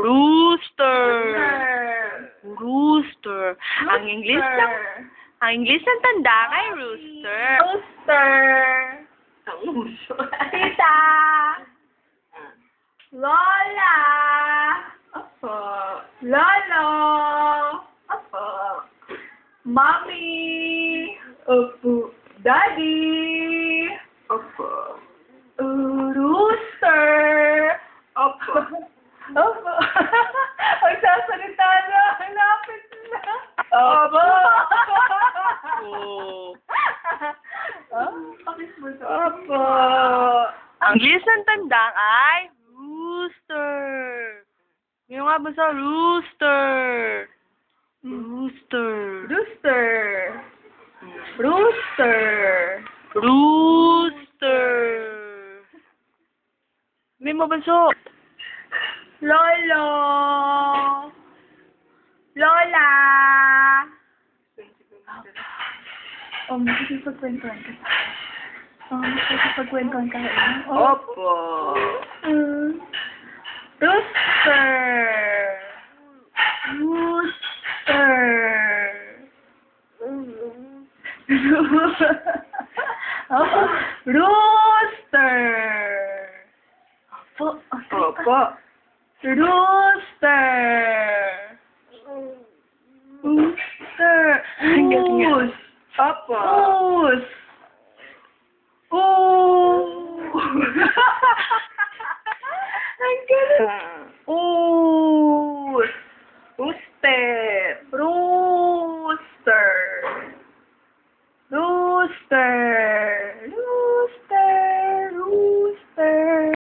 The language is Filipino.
Rooster. Rooster. Ang English ng tanda kay rooster. Rooster. Tita. Lola. Opo. Lolo. Opo. Mommy. Opo. Daddy. Opo. Rooster. Opo. Opo. Magsasalita na. Lapit na. Opo. Opo. Ang English ng tandang ay rooster. Yung nga ba sa rooster? Rooster. Rooster. Rooster. Rooster. May mabanso. Lolo. Lola. Makikipagkwentuhan ka. Makikipagkwentuhan ka. Opo. Rooster. Rooster. Opo. Rooster. Opo. Opo. Rooster. Rooster. Goose. Opo. Goose. Ang galing.